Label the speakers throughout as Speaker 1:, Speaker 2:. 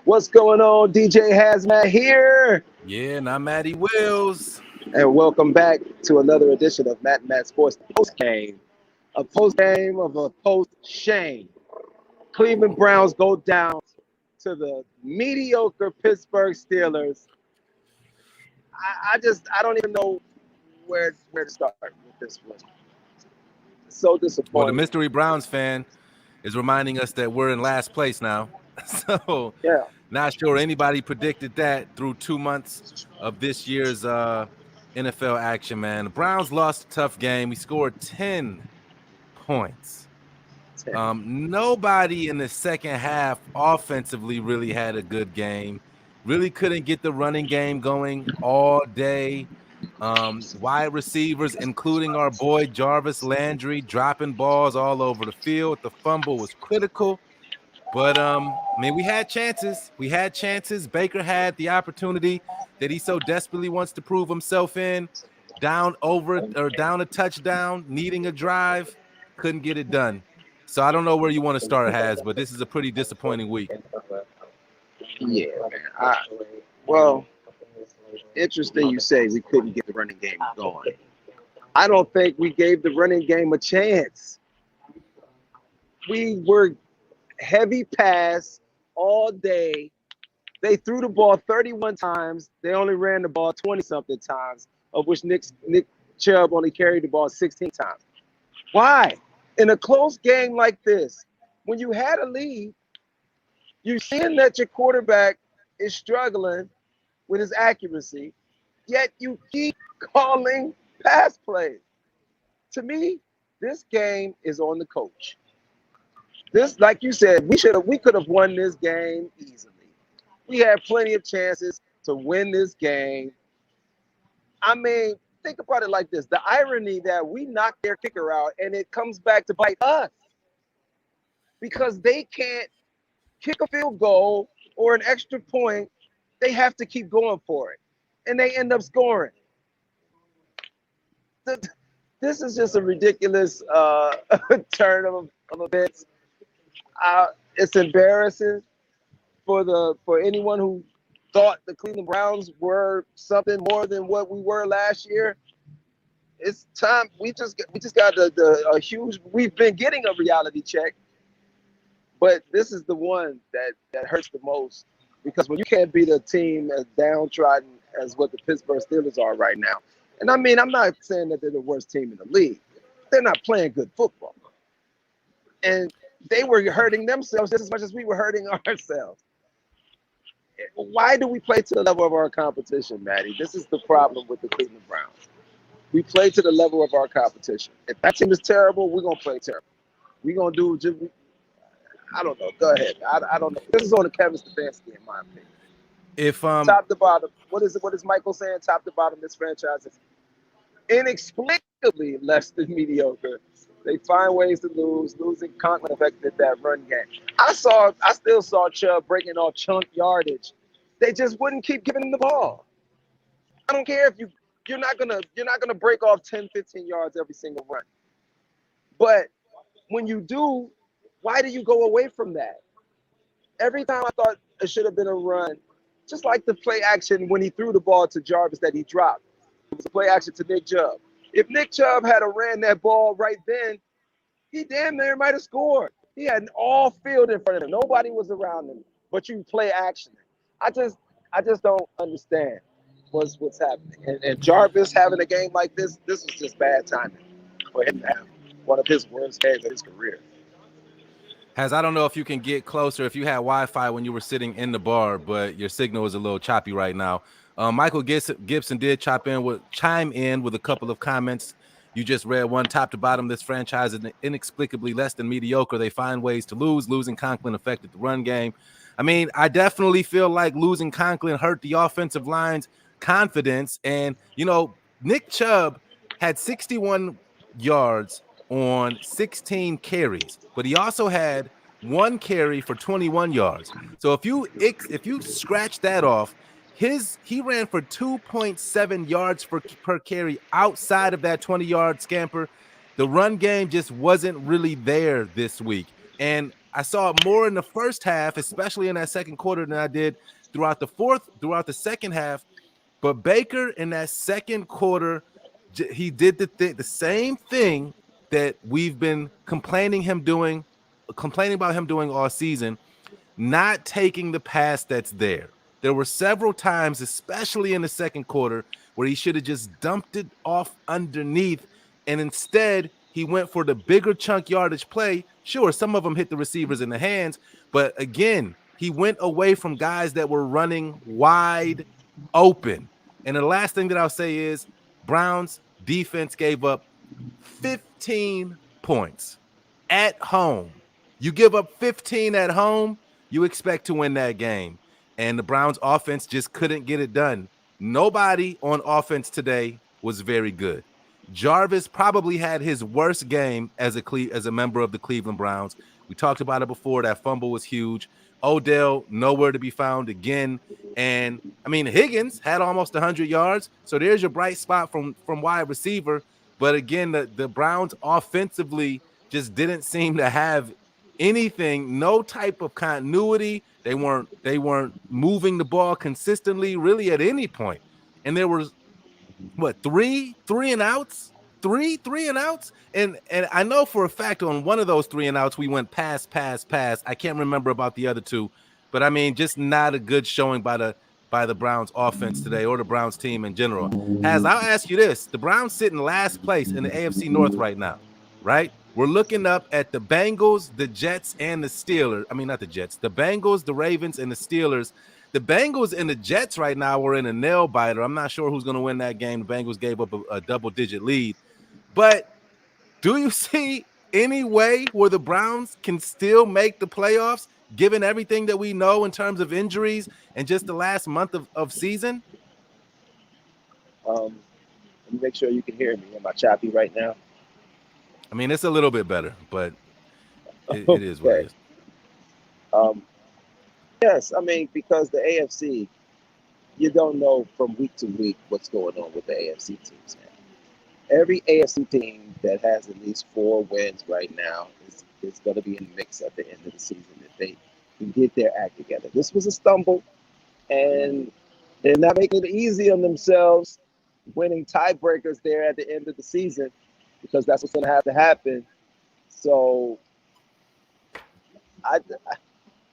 Speaker 1: What's going on? DJ Hazmat here.
Speaker 2: Yeah, not Matty Wills.
Speaker 1: And welcome back to another edition of Matt Sports Post Game. A post game of a post shame. Cleveland Browns go down to the mediocre Pittsburgh Steelers. I don't even know where to start with this one. So disappointing.
Speaker 2: Well, the mystery Browns fan is reminding us that we're in last place now. So
Speaker 1: yeah.
Speaker 2: Not sure anybody predicted that through 2 months of this year's NFL action, man. The Browns lost a tough game. We scored 10 points. Nobody in the second half offensively really had a good game. Really couldn't get the running game going all day. Wide receivers, including our boy Jarvis Landry, dropping balls all over the field. The fumble was critical. But, we had chances. Baker had the opportunity that he so desperately wants to prove himself in. Down a touchdown, needing a drive, couldn't get it done. So I don't know where you want to start, Haz, but this is a pretty disappointing week.
Speaker 1: Yeah, man. Well, interesting you say we couldn't get the running game going. I don't think we gave the running game a chance. We were heavy pass all day. They threw the ball 31 times. They only ran the ball 20-something times, of which Nick Chubb only carried the ball 16 times. Why? In a close game like this, when you had a lead, you're seeing that your quarterback is struggling with his accuracy, yet you keep calling pass plays. To me, this game is on the coach. This, like you said, we could have won this game easily. We had plenty of chances to win this game. I mean, think about it like this. The irony that we knocked their kicker out and it comes back to bite us because they can't kick a field goal or an extra point. They have to keep going for it, and they end up scoring. This is just a ridiculous turn of events. It's embarrassing for anyone who thought the Cleveland Browns were something more than what we were last year. It's time. We just got a huge. We've been getting a reality check, but this is the one that hurts the most because when you can't beat a team as downtrodden as what the Pittsburgh Steelers are right now, and I mean I'm not saying that they're the worst team in the league. They're not playing good football, and they were hurting themselves just as much as we were hurting ourselves. Why do we play to the level of our competition, Matty? This is the problem with the Cleveland Browns. We play to the level of our competition. If that team is terrible, we're going to play terrible. We're going to do I don't know. Go ahead. I don't know. This is on the Kevin Stefanski, in my opinion.
Speaker 2: If
Speaker 1: top to bottom, what is Michael saying? Top to bottom, this franchise is inexplicably less than mediocre. They find ways to lose. Losing Conklin affected that run game. I still saw Chubb breaking off chunk yardage. They just wouldn't keep giving him the ball. I don't care if you're not gonna break off 10, 15 yards every single run. But when you do, why do you go away from that? Every time I thought it should have been a run, just like the play action when he threw the ball to Jarvis that he dropped. It was a play action to Nick Chubb. If Nick Chubb had ran that ball right then, he damn near might have scored. He had an all field in front of him. Nobody was around him, but you play action. I just don't understand what's happening. And Jarvis having a game like this was just bad timing for him to have one of his worst games of his career.
Speaker 2: Haz, I don't know if you can get closer if you had Wi-Fi when you were sitting in the bar, but your signal is a little choppy right now. Michael Gibson did chime in with a couple of comments. You just read one top to bottom. This franchise is inexplicably less than mediocre. They find ways to lose. Losing Conklin affected the run game. I mean, I definitely feel like losing Conklin hurt the offensive line's confidence. And, Nick Chubb had 61 yards on 16 carries, but he also had one carry for 21 yards. So if you scratch that off, he ran for 2.7 yards per carry outside of that 20-yard scamper. The run game just wasn't really there this week. And I saw it more in the first half, especially in that second quarter, than I did throughout the second half. But Baker in that second quarter, he did the same thing that we've been complaining about him doing all season, not taking the pass that's there. There were several times, especially in the second quarter, where he should have just dumped it off underneath, and instead he went for the bigger chunk yardage play. Sure, some of them hit the receivers in the hands, but again, he went away from guys that were running wide open. And the last thing that I'll say is Browns defense gave up 15 points at home. You give up 15 at home, you expect to win that game. And the Browns offense just couldn't get it done. Nobody on offense today was very good. Jarvis probably had his worst game as a member of the Cleveland Browns. We talked about it before. That fumble was huge. Odell, nowhere to be found again. And I mean, Higgins had almost 100 yards. So there's your bright spot from wide receiver. But again, the Browns offensively just didn't seem to have anything, no type of continuity. They weren't moving the ball consistently, really, at any point. And there was three and outs, and I know for a fact on one of those 3 and outs we went pass. I can't remember about the other two, but I mean, just not a good showing by the Browns offense today, or the Browns team in general. I'll ask you this: the Browns sit in last place in the AFC North right now, right? We're looking up at the Bengals, the Jets, and the Steelers. I mean, not the Jets, the Bengals, the Ravens, and the Steelers. The Bengals and the Jets right now are in a nail biter. I'm not sure who's going to win that game. The Bengals gave up a double-digit lead. But do you see any way where the Browns can still make the playoffs, given everything that we know in terms of injuries and just the last month of season?
Speaker 1: Let me make sure you can hear me. Am I choppy right now?
Speaker 2: I mean, it's a little bit better, but it is what it is.
Speaker 1: Yes, I mean, because the AFC, you don't know from week to week what's going on with the AFC teams now. Every AFC team that has at least 4 wins right now is going to be in the mix at the end of the season if they can get their act together. This was a stumble, and they're not making it easy on themselves, winning tiebreakers there at the end of the season, because that's what's going to have to happen. So,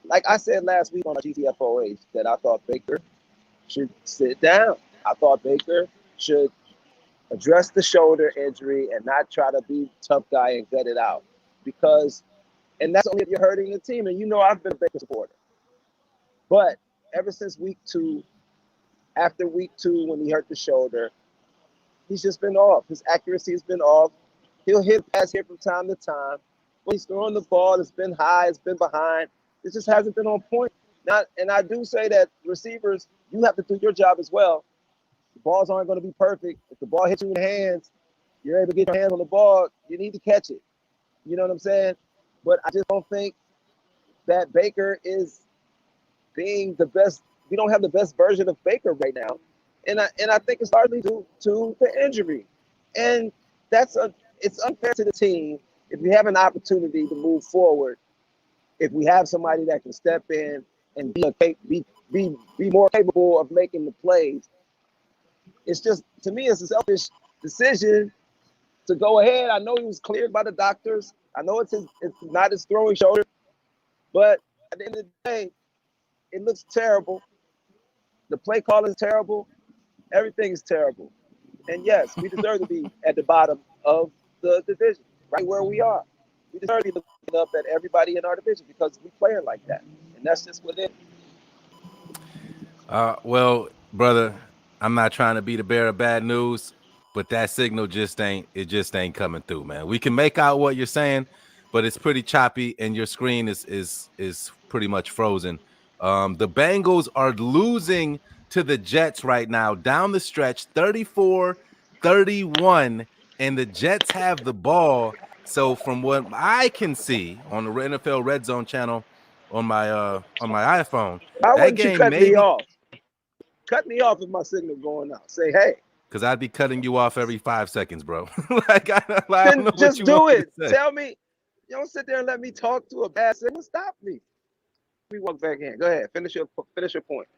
Speaker 1: like I said last week on GTFOH, that I thought Baker should sit down. I thought Baker should address the shoulder injury and not try to be tough guy and gut it out. And that's only if you're hurting the team. And you know I've been a Baker supporter. But ever since after week 2 when he hurt the shoulder, he's just been off. His accuracy has been off. He'll hit a pass here from time to time. When he's throwing the ball, it's been high, it's been behind. It just hasn't been on point. And I do say that receivers, you have to do your job as well. The balls aren't going to be perfect. If the ball hits you in the hands, you're able to get your hands on the ball, you need to catch it. You know what I'm saying? But I just don't think that Baker is being the best. We don't have the best version of Baker right now. And I think it's largely due to the injury. And it's unfair to the team if we have an opportunity to move forward, if we have somebody that can step in and be more capable of making the plays. It's just, to me, it's a selfish decision to go ahead. I know he was cleared by the doctors. I know it's not his throwing shoulder, but at the end of the day, it looks terrible. The play call is terrible. Everything is terrible. And yes, we deserve to be at the bottom of the division, right where we are. We deserve to be looking up at everybody in our division because we playing like that. And that's just what it is.
Speaker 2: Well, brother, I'm not trying to be the bearer of bad news, but that signal just ain't coming through, man. We can make out what you're saying, but it's pretty choppy and your screen is pretty much frozen. The Bengals are losing to the Jets right now down the stretch, 34-31, and the Jets have the ball. So from what I can see on the NFL Red Zone channel on my iPhone,
Speaker 1: why wouldn't you cut me off? Cut me off if my signal going out. Say, hey.
Speaker 2: Because I'd be cutting you off every 5 seconds, bro.
Speaker 1: Then just do it. Tell me You don't sit there and let me talk to a bad signal. Stop me. Let me walk back in. Go ahead. Finish your point.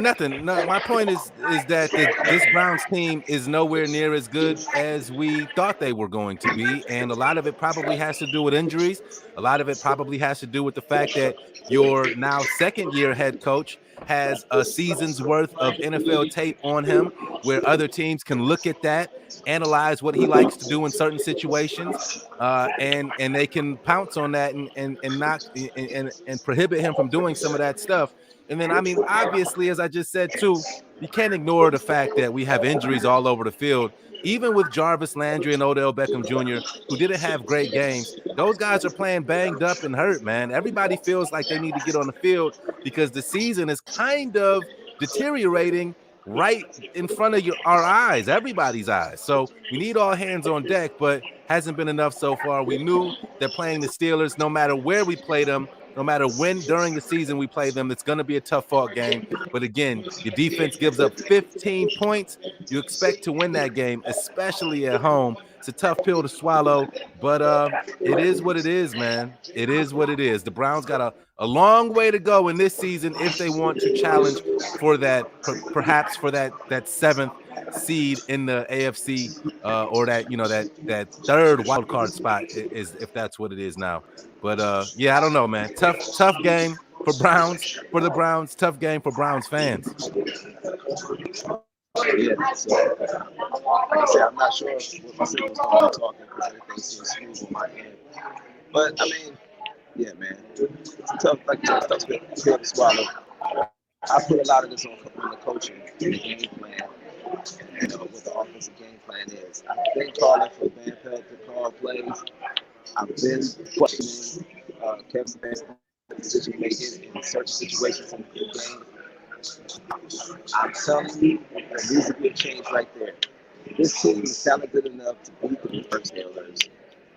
Speaker 2: Nothing. No, my point is that this Browns team is nowhere near as good as we thought they were going to be, and a lot of it probably has to do with injuries. A lot of it probably has to do with the fact that your now second-year head coach has a season's worth of NFL tape on him, where other teams can look at that, analyze what he likes to do in certain situations, and they can pounce on that and knock and prohibit him from doing some of that stuff. And then, I mean, obviously, as I just said, too, you can't ignore the fact that we have injuries all over the field. Even with Jarvis Landry and Odell Beckham Jr., who didn't have great games, those guys are playing banged up and hurt, man. Everybody feels like they need to get on the field because the season is kind of deteriorating right in front of our eyes, everybody's eyes. So we need all hands on deck, but hasn't been enough so far. We knew that playing the Steelers, no matter where we play them, no matter when during the season we play them, it's going to be a tough fought game. But again, your defense gives up 15 points. You expect to win that game, especially at home. It's a tough pill to swallow, but it is what it is, man. It is what it is. The Browns got a long way to go in this season if they want to challenge for that, perhaps for that seventh seed in the AFC, or that third wild card spot is if that's what it is now. But yeah, I don't know, man. Tough game for the Browns. Tough game for Browns fans.
Speaker 1: Yeah. So, like I said, I'm not sure what my signal's going to be talking because everything seems smooth on my end. But I mean, yeah, man, it's tough. Like you said, it's tough to swallow. I put a lot of this on the coaching and the game plan. And what the offensive game plan is. I've been calling for Van Pelt to call plays. I've been questioning Kevin Stefanski's decision making in certain situations in the game. I'm telling you, there needs to be a change right there. This team is talented enough to beat the first Steelers.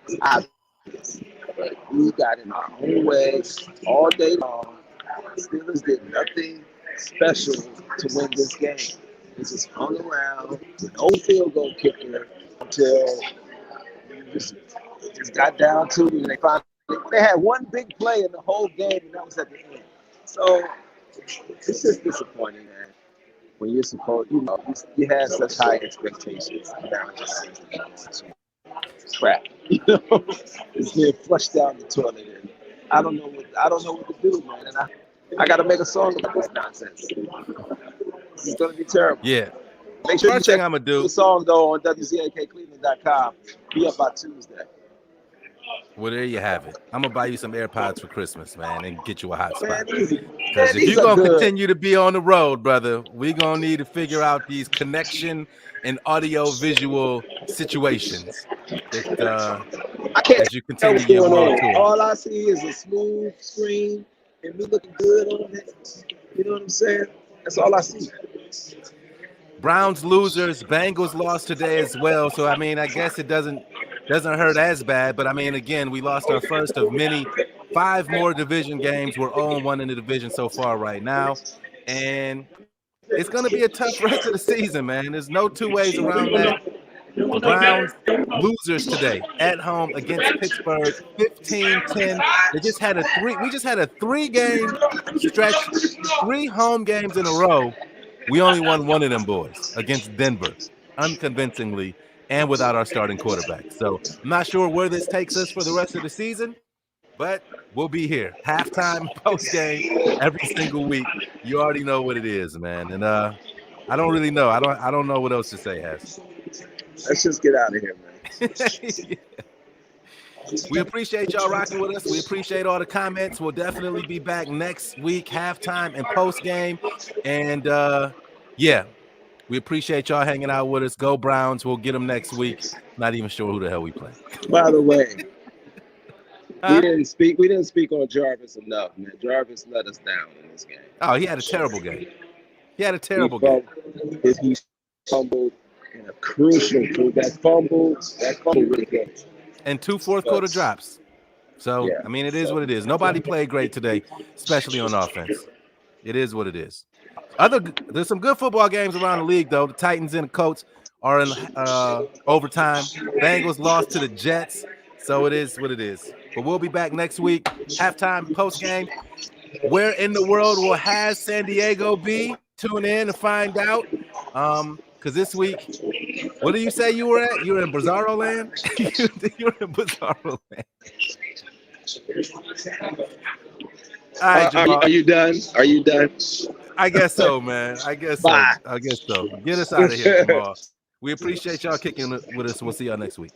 Speaker 1: It's obvious. But we got in our own way all day long. Steelers did nothing special to win this game. They just hung around with no field goal kicker until just got down to it. And they had one big play in the whole game, and that was at the end. So it's just disappointing, man. When you're supposed, you have such high expectations, and now it just seems to be going to crap. It's being flushed down the toilet, and I don't know what to do, man. And I got to make a song about this nonsense. It's going to be terrible.
Speaker 2: Yeah.
Speaker 1: Make sure
Speaker 2: First
Speaker 1: you
Speaker 2: thing
Speaker 1: check
Speaker 2: I'm gonna do
Speaker 1: the song though on WCAKCleveland.com. Be up by Tuesday.
Speaker 2: Well, there you have it. I'm gonna buy you some AirPods for Christmas, man, and get you a hot spot.
Speaker 1: Because
Speaker 2: if you're gonna continue to be on the road, brother, we're gonna need to figure out these connection and audio visual situations that
Speaker 1: I can't
Speaker 2: as you continue your world tour.
Speaker 1: All I see is a smooth screen and me looking good on it. You know what I'm saying? That's all I see.
Speaker 2: Browns losers, Bengals lost today as well. So I mean, I guess it doesn't hurt as bad. But I mean, again, we lost our first of many. 5 more division games. We're 0-1 in the division so far right now, and it's going to be a tough rest of the season, man. There's no two ways around that. Browns losers today at home against Pittsburgh, 15-10. We just had a 3-game stretch, 3 home games in a row. We only won one of them boys against Denver, unconvincingly, and without our starting quarterback. So I'm not sure where this takes us for the rest of the season, but we'll be here. Halftime, post-game, every single week. You already know what it is, man. And I don't really know. I don't know what else to say, Has.
Speaker 1: Let's just get out of here, man.
Speaker 2: Yeah. We appreciate y'all rocking with us. We appreciate all the comments. We'll definitely be back next week, halftime and post game. And yeah, we appreciate y'all hanging out with us. Go Browns. We'll get them next week. Not even sure who the hell we play.
Speaker 1: By the way, we didn't speak on Jarvis enough, man. Jarvis let us down in this game.
Speaker 2: Oh, he had a terrible game. He
Speaker 1: fumbled in a crucial that fumble really good.
Speaker 2: And 2 fourth-quarter drops. So, yeah. I mean, it is what it is. Nobody played great today, especially on offense. It is what it is. There's some good football games around the league, though. The Titans and the Colts are in overtime. Bengals lost to the Jets. So it is what it is. But we'll be back next week. Halftime, post game. Where in the world will has San Diego be? Tune in to find out. Because this week, what do you say you were at? You were in Bizarro Land? you were in Bizarro Land. All right, Jamal.
Speaker 1: Are you done? Are you done?
Speaker 2: I guess so, man. I guess
Speaker 1: Bye.
Speaker 2: so. I guess so. Get us out of here, Jamal. We appreciate y'all kicking with us. We'll see y'all next week.